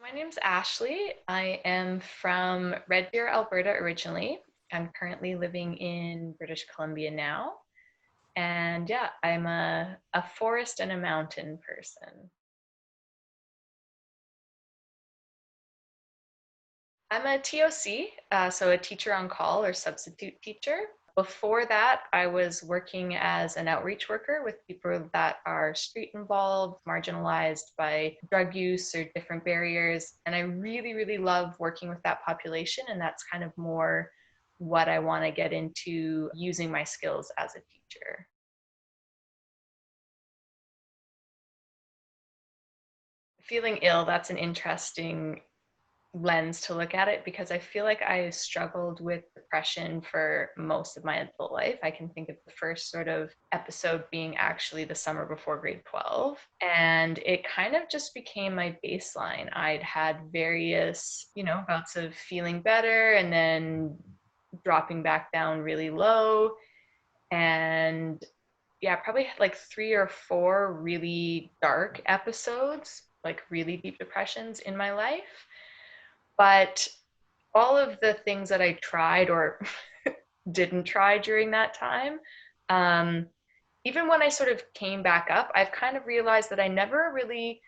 My name's Ashley. I am from Red Deer, Alberta originally. I'm currently living in British Columbia now. And yeah, I'm a forest and a mountain person. I'm a TOC, so a teacher on call or substitute teacher. Before that, I was working as an outreach worker with people that are street involved, marginalized by drug use or different barriers. And I really, really love working with that population. And that's kind of more what I want to get into using my skills as a teacher. Feeling ill, that's an interesting lens to look at it because I feel like I struggled with depression for most of my adult life. I can think of the first sort of episode being actually the summer before grade 12. And it kind of just became my baseline. I'd had various, bouts of feeling better and then dropping back down really low. And yeah, probably had like 3 or 4 really dark episodes, like really deep depressions in my life. But all of the things that I tried or didn't try during that time, um, even when I sort of came back up, I've kind of realized that I never really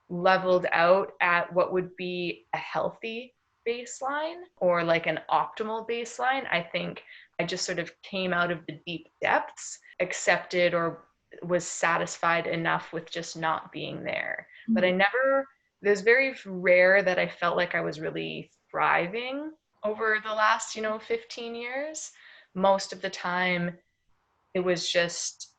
leveled out at what would be a healthy baseline or like an optimal baseline. I think I just sort of came out of the deep depths, accepted or was satisfied enough with just not being there. But I never, it was very rare that I felt like I was really thriving over the last, 15 years. Most of the time, it was just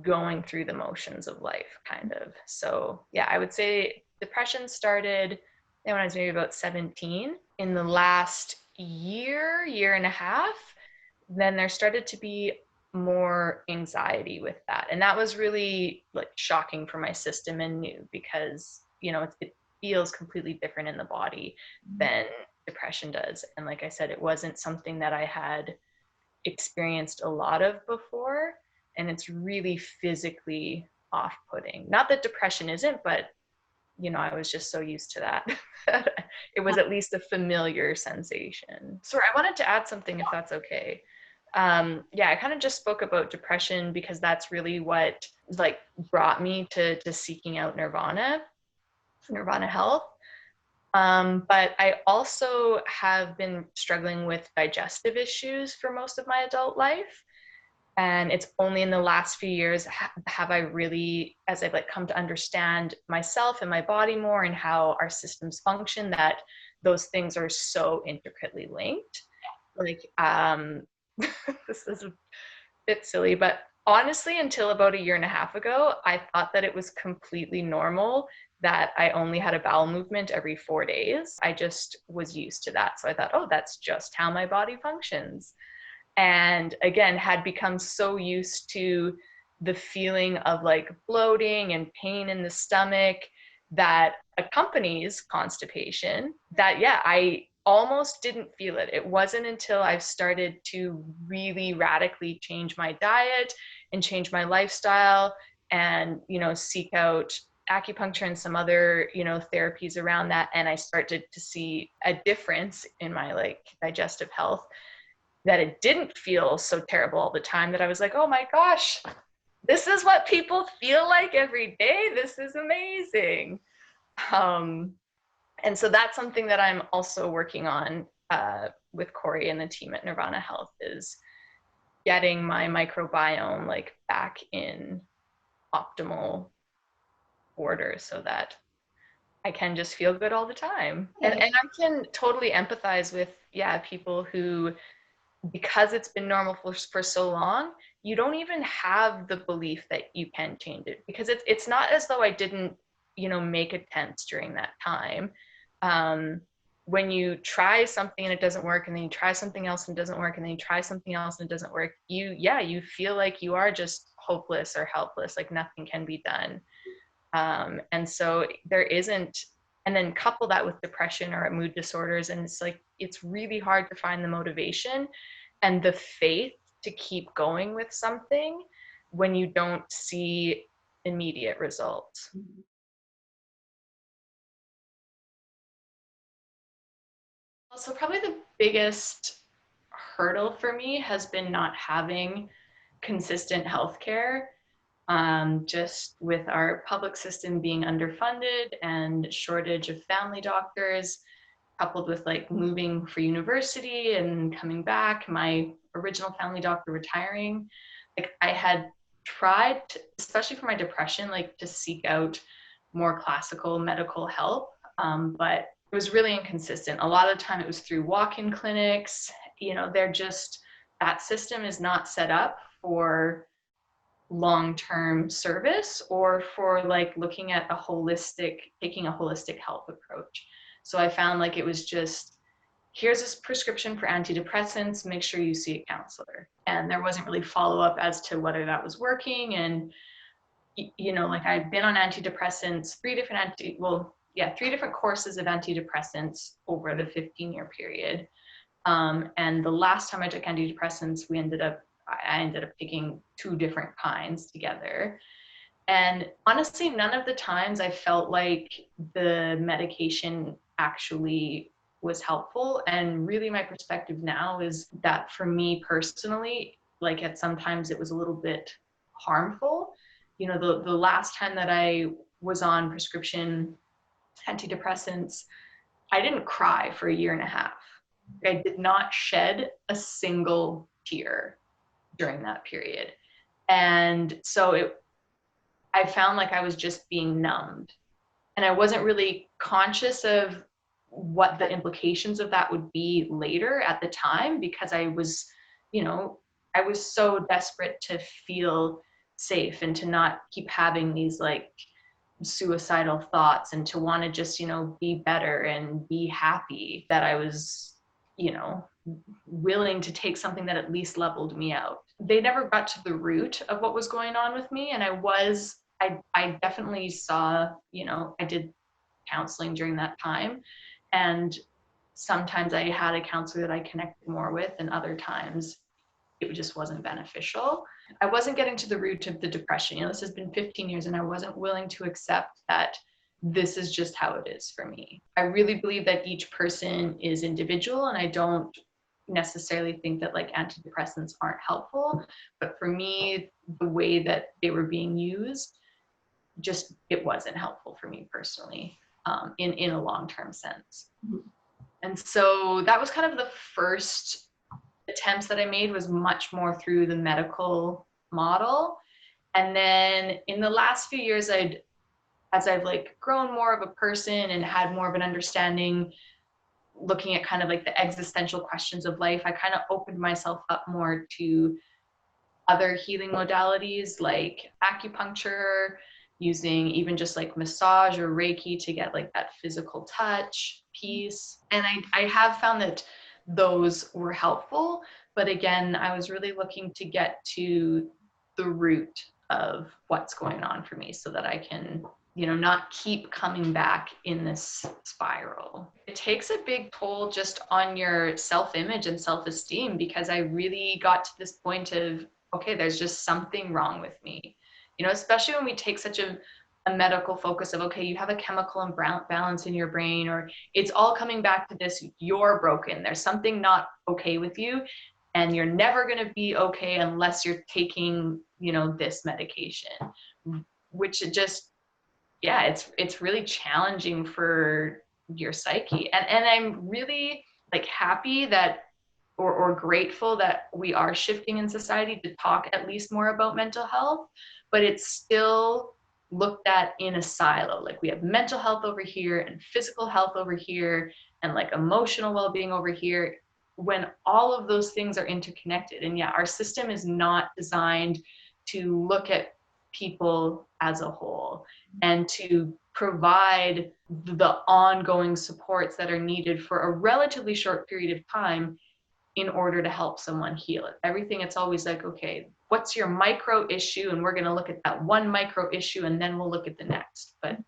going through the motions of life, kind of. So, yeah, I would say depression started when I was maybe about 17. In the last year and a half, then there started to be more anxiety with that. And that was really like shocking for my system and new because, it feels completely different in the body than depression does. And like I said, it wasn't something that I had experienced a lot of before. And it's really physically off putting. Not that depression isn't, but I was just so used to that. It was at least a familiar sensation. Sorry, I wanted to add something if that's okay. Yeah, I kind of just spoke about depression because that's really what like brought me to seeking out Neurvana Health. But I also have been struggling with digestive issues for most of my adult life. And it's only in the last few years have I really, as I've like come to understand myself and my body more and how our systems function, that those things are so intricately linked. Like, this is a bit silly, but honestly, until about a year and a half ago, I thought that it was completely normal that I only had a bowel movement every 4 days. I just was used to that. So I thought, oh, that's just how my body functions. And again, had become so used to the feeling of like bloating and pain in the stomach that accompanies constipation that, yeah, I almost didn't feel it. It wasn't until I've started to really radically change my diet and change my lifestyle and, seek out acupuncture and some other, therapies around that. And I started to see a difference in my like digestive health, that it didn't feel so terrible all the time, that I was like, oh my gosh, this is what people feel like every day. This is amazing. Um, and so that's something that I'm also working on with Corey and the team at Neurvana Health, is getting my microbiome like back in optimal order so that I can just feel good all the time. And I can totally empathize with, yeah, people who, because it's been normal for so long, you don't even have the belief that you can change it, because it's not as though I didn't, make attempts during that time. When you try something and it doesn't work, and then you try something else and it doesn't work, and then you try something else and it doesn't work, you feel like you are just hopeless or helpless, like nothing can be done. And so there isn't, and then couple that with depression or mood disorders, and it's like it's really hard to find the motivation and the faith to keep going with something when you don't see immediate results. So probably the biggest hurdle for me has been not having consistent healthcare. Just with our public system being underfunded and shortage of family doctors, coupled with like moving for university and coming back, my original family doctor retiring, like I had tried to, especially for my depression, like to seek out more classical medical help, but it was really inconsistent. A lot of the time it was through walk-in clinics. They're just, that system is not set up for long-term service or for like looking at taking a holistic health approach. So I found like it was just, here's this prescription for antidepressants, make sure you see a counselor. And there wasn't really follow-up as to whether that was working. And like I'd been on antidepressants, three different courses of antidepressants over the 15-year period. And the last time I took antidepressants, I ended up taking 2 different kinds together. And honestly, none of the times I felt like the medication actually was helpful. And really my perspective now is that for me personally, like at sometimes it was a little bit harmful. The last time that I was on prescription antidepressants, I didn't cry for a year and a half. I did not shed a single tear during that period. And so I found like I was just being numbed. And I wasn't really conscious of what the implications of that would be later at the time, because I was so desperate to feel safe and to not keep having these like suicidal thoughts and to want to just, be better and be happy, that I was, willing to take something that at least leveled me out. They never got to the root of what was going on with me. And I definitely saw, I did counseling during that time. And sometimes I had a counselor that I connected more with, and other times it just wasn't beneficial. I wasn't getting to the root of the depression. This has been 15 years and I wasn't willing to accept that this is just how it is for me. I really believe that each person is individual, and I don't necessarily think that like antidepressants aren't helpful, but for me, the way that they were being used, just, it wasn't helpful for me personally, in a long-term sense. Mm-hmm. And so that was kind of the first attempts that I made, was much more through the medical model. And then in the last few years, as I've like grown more of a person and had more of an understanding, looking at kind of like the existential questions of life, I kind of opened myself up more to other healing modalities like acupuncture, using even just like massage or Reiki to get like that physical touch piece. And I have found that those were helpful, but again, I was really looking to get to the root of what's going on for me so that I can, not keep coming back in this spiral. It takes a big toll just on your self-image and self-esteem, because I really got to this point of, okay, there's just something wrong with me. Especially when we take such a medical focus of, okay, you have a chemical imbalance in your brain, or it's all coming back to this, you're broken. There's something not okay with you, and you're never going to be okay unless you're taking, this medication, which it just, it's really challenging for your psyche. And I'm really like happy that, or grateful that we are shifting in society to talk at least more about mental health, but it's still looked at in a silo. Like we have mental health over here and physical health over here and like emotional well-being over here, when all of those things are interconnected. And our system is not designed to look at people as a whole and to provide the ongoing supports that are needed for a relatively short period of time in order to help someone heal it. Everything, it's always like, okay, what's your micro issue? And we're going to look at that one micro issue and then we'll look at the next. But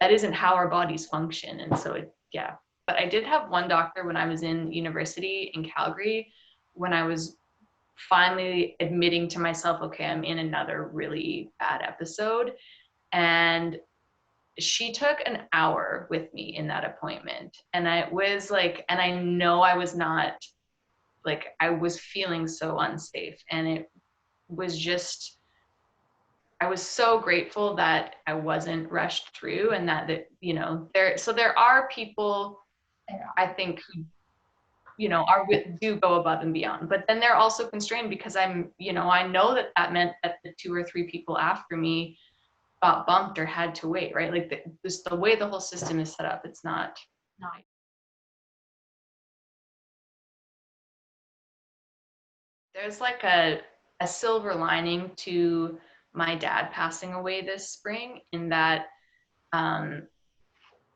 that isn't how our bodies function. And so but I did have one doctor when I was in university in Calgary, when I was finally admitting to myself, okay, I'm in another really bad episode. And she took an hour with me in that appointment. And I was like, and I know I was not like, I was feeling so unsafe. And it was just, I was so grateful that I wasn't rushed through, and that you know, there are people, I think, who, you know, do go above and beyond, but then they're also constrained because I'm, you know, I know that meant that the 2 or 3 people after me got bumped or had to wait, right? Like just the way the whole system is set up, it's not. There's like a silver lining to my dad passing away this spring, in that um,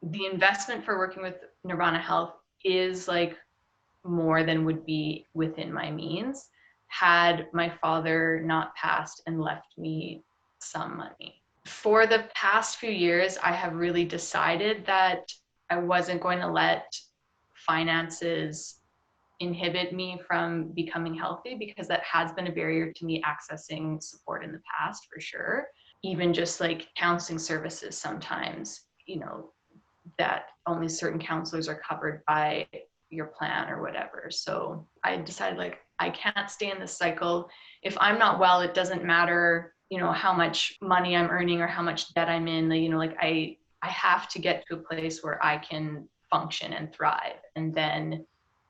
the investment for working with Neurvana Health is like more than would be within my means had my father not passed and left me some money. For the past few years, I have really decided that I wasn't going to let finances inhibit me from becoming healthy, because that has been a barrier to me accessing support in the past, for sure. Even just like counseling services sometimes, you know, that only certain counselors are covered by your plan or whatever. So I decided, like, I can't stay in this cycle. If I'm not well, it doesn't matter, you know, how much money I'm earning or how much debt I'm in. You know, like I have to get to a place where I can function and thrive. And then,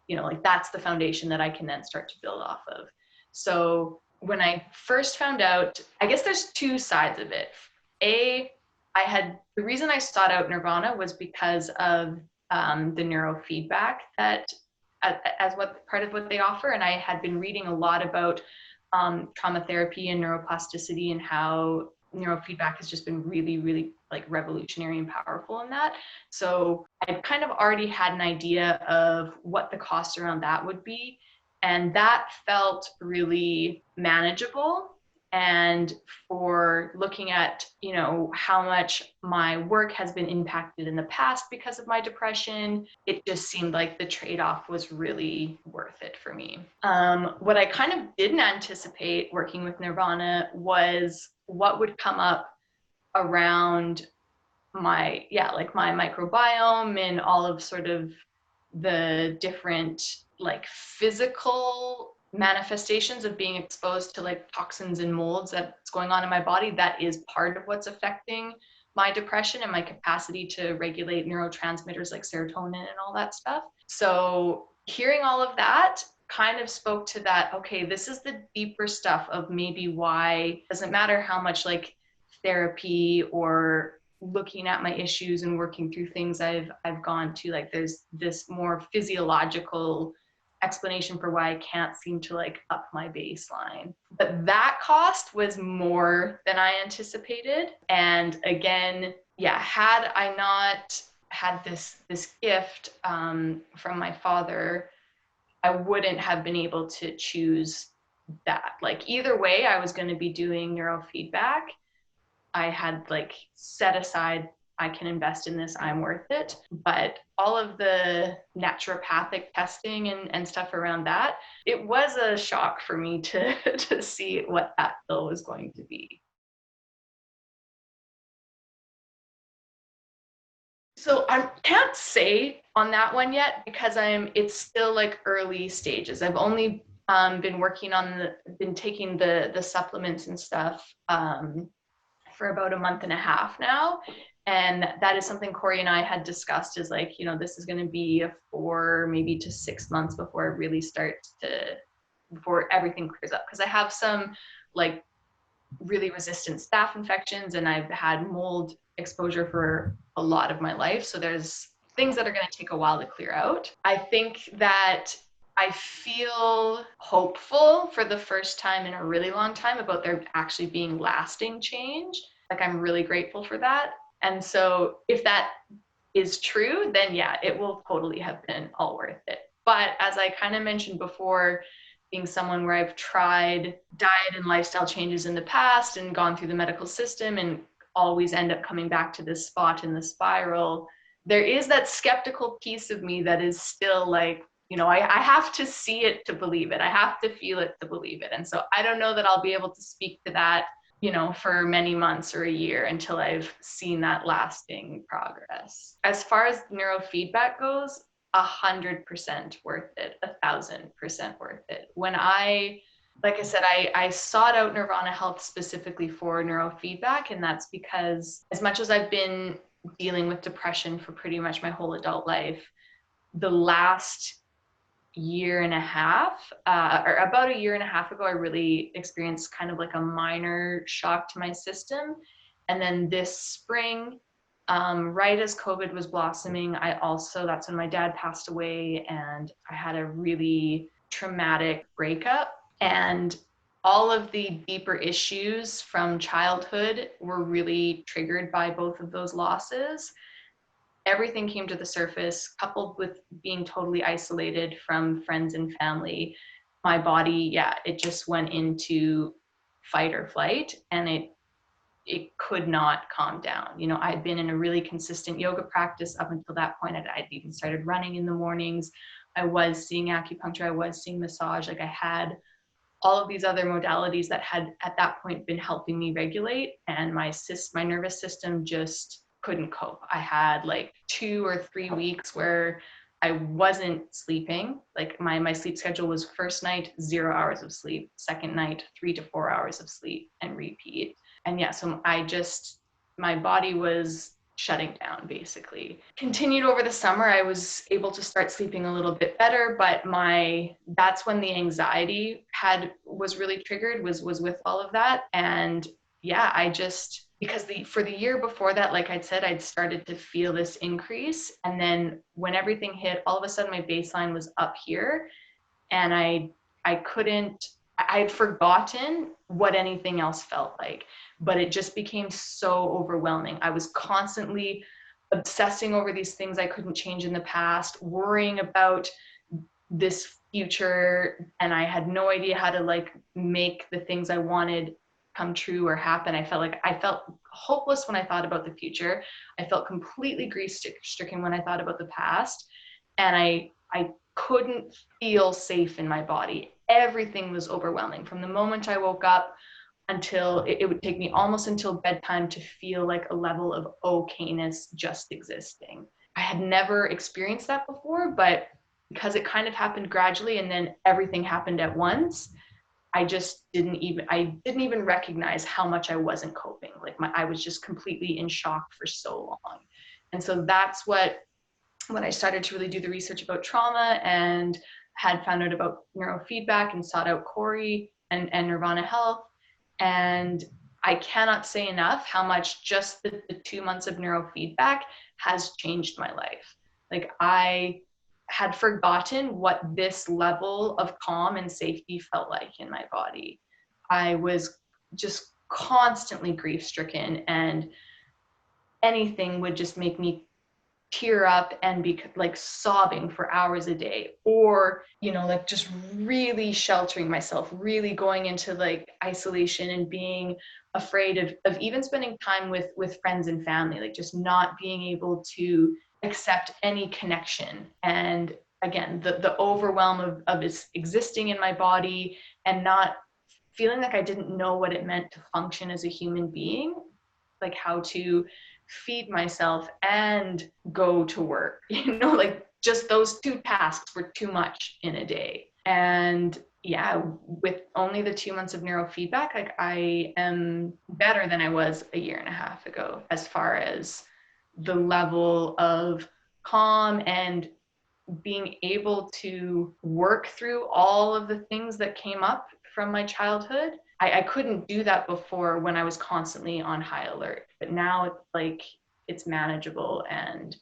you know, like that's the foundation that I can then start to build off of. So when I first found out, I guess there's two sides of it. The reason I sought out Neurvana was because of the neurofeedback that as what part of what they offer. And I had been reading a lot about trauma therapy and neuroplasticity, and how neurofeedback has just been really, really like revolutionary and powerful in that. So I kind of already had an idea of what the costs around that would be. And that felt really manageable. And for looking at, you know, how much my work has been impacted in the past because of my depression, it just seemed like the trade-off was really worth it for me. What I kind of didn't anticipate working with Neurvana was what would come up around my microbiome and all of sort of the different like physical manifestations of being exposed to like toxins and molds that's going on in my body. That is part of what's affecting my depression and my capacity to regulate neurotransmitters like serotonin and all that stuff. So hearing all of that kind of spoke to that, okay, this is the deeper stuff of maybe why it doesn't matter how much like therapy or looking at my issues and working through things I've gone to, like there's this more physiological explanation for why I can't seem to like up my baseline. But that cost was more than I anticipated. And again, yeah, had I not had this gift from my father, I wouldn't have been able to choose that. Like either way, I was going to be doing neurofeedback. I had like set aside, I can invest in this, I'm worth it. But all of the naturopathic testing and stuff around that, it was a shock for me to see what that bill was going to be. So I can't say on that one yet, because it's still like early stages. I've only been taking the supplements and stuff for about a month and a half now. And that is something Corey and I had discussed, is like, you know, this is going to be 4 maybe to 6 months before it really starts before everything clears up. Because I have some like really resistant staph infections, and I've had mold exposure for a lot of my life. So there's things that are going to take a while to clear out. I think that I feel hopeful for the first time in a really long time about there actually being lasting change. Like I'm really grateful for that. And so if that is true, then yeah, it will totally have been all worth it. But as I kind of mentioned before, being someone where I've tried diet and lifestyle changes in the past and gone through the medical system and always end up coming back to this spot in the spiral, there is that skeptical piece of me that is still like, you know, I have to see it to believe it. I have to feel it to believe it. And so I don't know that I'll be able to speak to that for many months or a year until I've seen that lasting progress. As far as neurofeedback goes, 100% worth it, 1,000% worth it. Like I said, I sought out Neurvana Health specifically for neurofeedback, and that's because as much as I've been dealing with depression for pretty much my whole adult life, the last year and a half, or about a year and a half ago, I really experienced kind of like a minor shock to my system. And then this spring, right as COVID was blossoming, that's when my dad passed away, and I had a really traumatic breakup. And all of the deeper issues from childhood were really triggered by both of those losses. Everything came to the surface, coupled with being totally isolated from friends and family. My body, it just went into fight or flight, and it could not calm down. I'd been in a really consistent yoga practice up until that point. I'd even started running in the mornings. I was seeing acupuncture. I was seeing massage. Like, I had all of these other modalities that had at that point been helping me regulate, and my nervous system just couldn't cope. I had like 2 or 3 weeks where I wasn't sleeping. Like, my sleep schedule was first night 0 hours of sleep, second night 3 to 4 hours of sleep, and repeat. And so my body was shutting down, basically. Continued over the summer, I was able to start sleeping a little bit better, but that's when the anxiety was really triggered, was with all of that. And because for the year before that, like I'd said, I'd started to feel this increase. And then when everything hit, all of a sudden my baseline was up here, and I'd forgotten what anything else felt like, but it just became so overwhelming. I was constantly obsessing over these things I couldn't change in the past, worrying about this future, and I had no idea how to like make the things I wanted come true or happen. I felt hopeless when I thought about the future. I felt completely grief-stricken when I thought about the past, and I couldn't feel safe in my body. Everything was overwhelming. From the moment I woke up until it would take me almost until bedtime to feel like a level of okayness just existing. I had never experienced that before, but because it kind of happened gradually and then everything happened at once, I didn't even recognize how much I wasn't coping. Like, I was just completely in shock for so long. And so that's when I started to really do the research about trauma and had found out about neurofeedback and sought out Corey and Neurvana Health. And I cannot say enough how much just the 2 months of neurofeedback has changed my life. Like, I had forgotten what this level of calm and safety felt like in my body. I was just constantly grief-stricken, and anything would just make me tear up and be like sobbing for hours a day, or like just really sheltering myself, really going into like isolation and being afraid of even spending time with friends and family, like just not being able to accept any connection. And again, the overwhelm of existing in my body and not feeling like I didn't know what it meant to function as a human being, like how to feed myself and go to work, like just those 2 tasks were too much in a day. And with only the 2 months of neurofeedback, like, I am better than I was a year and a half ago as far as the level of calm and being able to work through all of the things that came up from my childhood. I couldn't do that before when I was constantly on high alert, but now it's manageable. And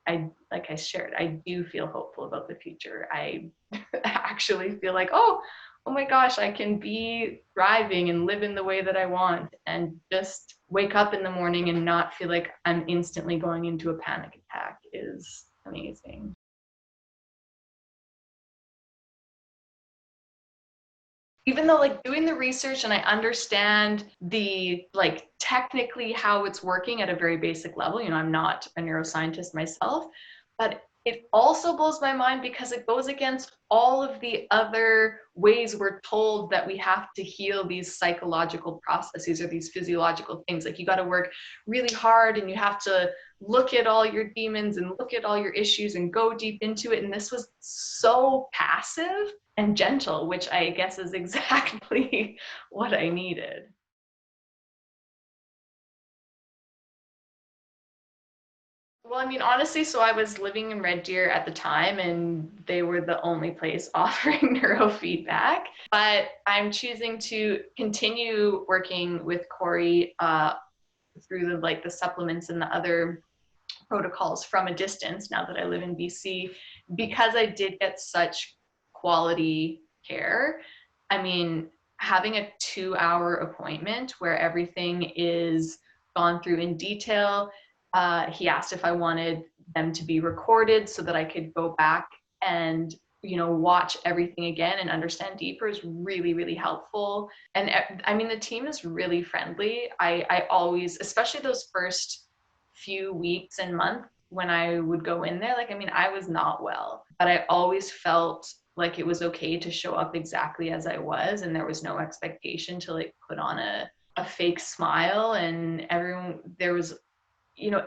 like I shared, I do feel hopeful about the future. I actually feel like, oh my gosh, I can be thriving and live in the way that I want, and just wake up in the morning and not feel like I'm instantly going into a panic attack is amazing. Even though like doing the research and I understand the like technically how it's working at a very basic level, I'm not a neuroscientist myself, but it also blows my mind because it goes against all of the other ways we're told that we have to heal these psychological processes or these physiological things. Like you got to work really hard and you have to look at all your demons and look at all your issues and go deep into it. And this was so passive and gentle, which I guess is exactly what I needed. Well, I mean, honestly, so I was living in Red Deer at the time, and they were the only place offering neurofeedback. But I'm choosing to continue working with Corey through the supplements and the other protocols from a distance now that I live in BC, because I did get such quality care. I mean, having a 2-hour appointment where everything is gone through in detail. He asked if I wanted them to be recorded so that I could go back and watch everything again and understand deeper is really, really helpful. And I mean, the team is really friendly. I always, especially those first few weeks and months when I would go in there, I was not well, but I always felt like it was okay to show up exactly as I was, and there was no expectation to put on a fake smile. And everyone there was,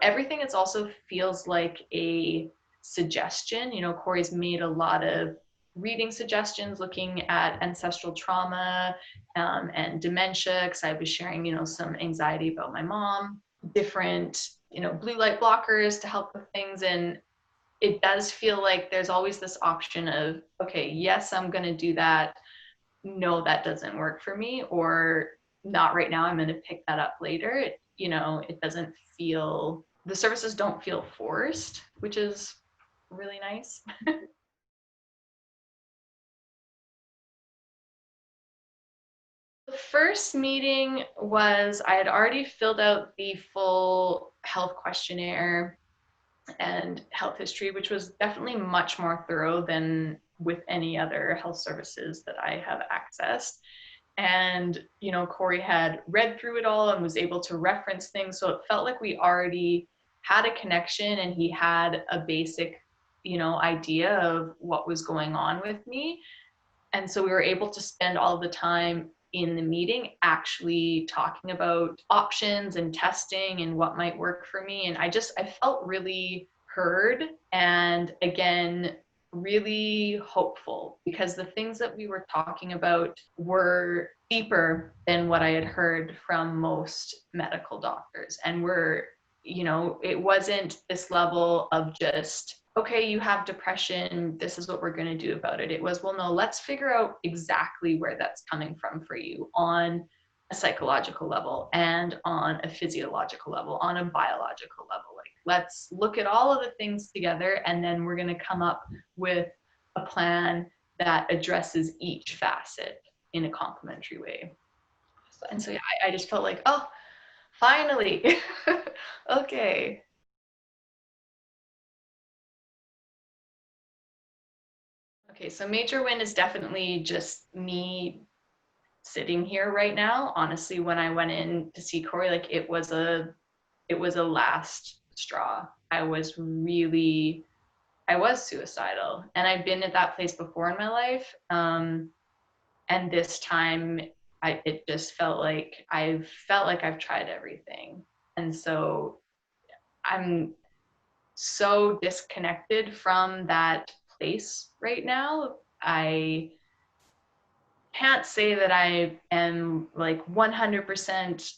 everything is also feels like a suggestion. Corey's made a lot of reading suggestions looking at ancestral trauma and dementia, because I was sharing, some anxiety about my mom, different, blue light blockers to help with things. And it does feel like there's always this option of, okay, yes, I'm going to do that. No, that doesn't work for me, or not right now. I'm going to pick that up later. It doesn't feel, the services don't feel forced, which is really nice. The first meeting was, I had already filled out the full health questionnaire and health history, which was definitely much more thorough than with any other health services that I have accessed. And, Corey had read through it all and was able to reference things. So it felt like we already had a connection, and he had a basic, idea of what was going on with me. And so we were able to spend all the time in the meeting actually talking about options and testing and what might work for me. And I felt really heard, and again, really hopeful, because the things that we were talking about were deeper than what I had heard from most medical doctors, and it wasn't this level of just, okay, you have depression, this is what we're going to do about it. It was, well, no, let's figure out exactly where that's coming from for you on a psychological level and on a physiological level, on a biological level. Let's look at all of the things together, and then we're going to come up with a plan that addresses each facet in a complementary way. And so yeah, I just felt like, oh, finally. Okay. Okay, so major win is definitely just me sitting here right now. Honestly, when I went in to see Corey, it was a last straw. I was suicidal, and I've been at that place before in my life. And this time, it just felt like I've tried everything, and so I'm so disconnected from that place right now. I can't say that I am 100%,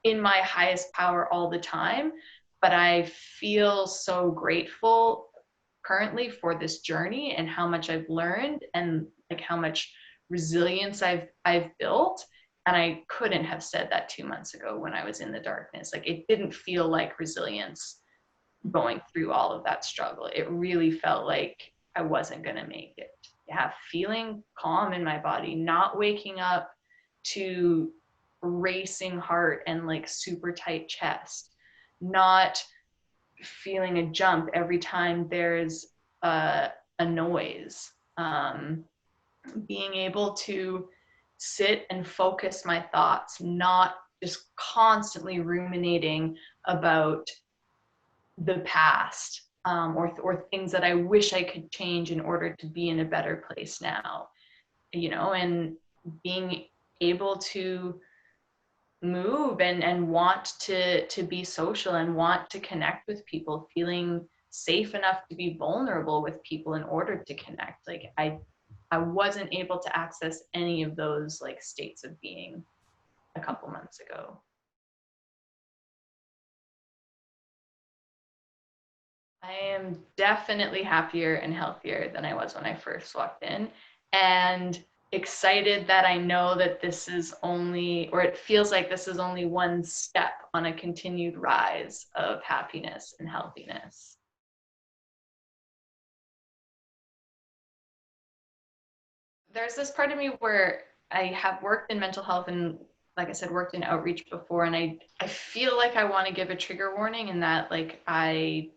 in my highest power all the time, but I feel so grateful currently for this journey and how much I've learned, and how much resilience I've built. And I couldn't have said that 2 months ago when I was in the darkness. It didn't feel like resilience going through all of that struggle. It really felt like I wasn't going to make it. Yeah, feeling calm in my body, not waking up to racing heart and super tight chest, not feeling a jump every time there's a noise, being able to sit and focus my thoughts, not just constantly ruminating about the past, or things that I wish I could change in order to be in a better place now, and being able to move and want to be social and want to connect with people, feeling safe enough to be vulnerable with people in order to connect. Like I wasn't able to access any of those like states of being a couple months ago. I am definitely happier and healthier than I was when I first walked in, and excited that I know that this is only, or it feels like this is only one step on a continued rise of happiness and healthiness. There's this part of me where I have worked in mental health and, like I said, worked in outreach before, and I feel like I want to give a trigger warning in that, like, I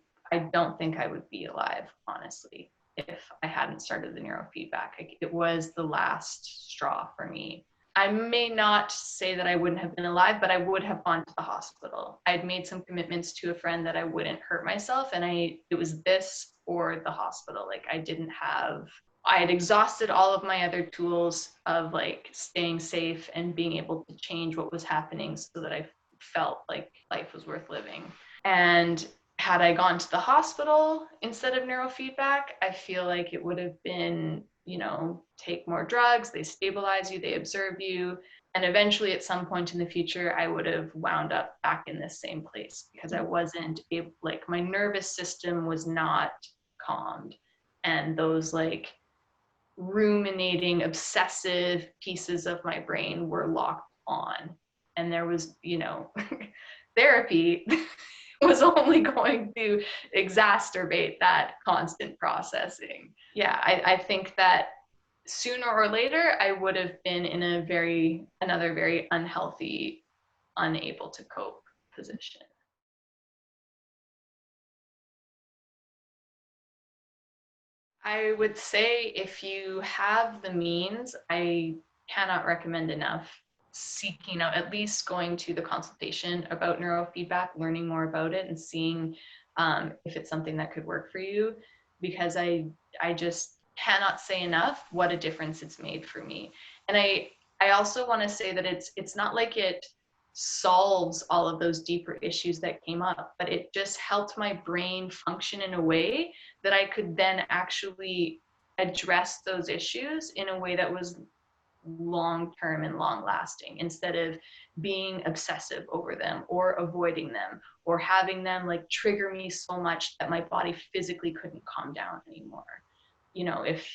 don't think I would be alive, honestly, if I hadn't started the neurofeedback. Like, it was the last straw for me. I may not say that I wouldn't have been alive, but I would have gone to the hospital. I'd made some commitments to a friend that I wouldn't hurt myself, and it was this or the hospital. Like, I had exhausted all of my other tools of like staying safe and being able to change what was happening so that I felt like life was worth living. And had I gone to the hospital instead of neurofeedback, I feel like it would have been, take more drugs, they stabilize you, they observe you. And eventually, at some point in the future, I would have wound up back in this same place because I wasn't able, like, my nervous system was not calmed. And those like ruminating, obsessive pieces of my brain were locked on. And there was, therapy was only going to exacerbate that constant processing. Yeah, I think that sooner or later I would have been in another very unhealthy, unable to cope position. I would say if you have the means, I cannot recommend enough seeking out, at least going to the consultation about neurofeedback, learning more about it, and seeing if it's something that could work for you. Because I just cannot say enough what a difference it's made for me. And I also want to say that it's not like it solves all of those deeper issues that came up, but it just helped my brain function in a way that I could then actually address those issues in a way that was long term and long lasting, instead of being obsessive over them or avoiding them or having them like trigger me so much that my body physically couldn't calm down anymore. If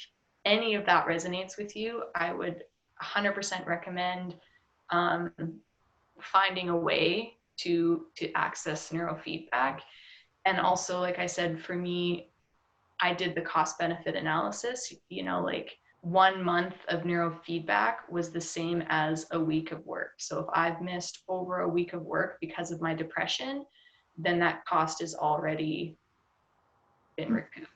any of that resonates with you, I would 100% recommend um, finding a way to access neurofeedback. And also, like I said, for me, I did the cost benefit analysis. Like 1 month of neurofeedback was the same as a week of work. So if I've missed over a week of work because of my depression, then that cost has already been recouped.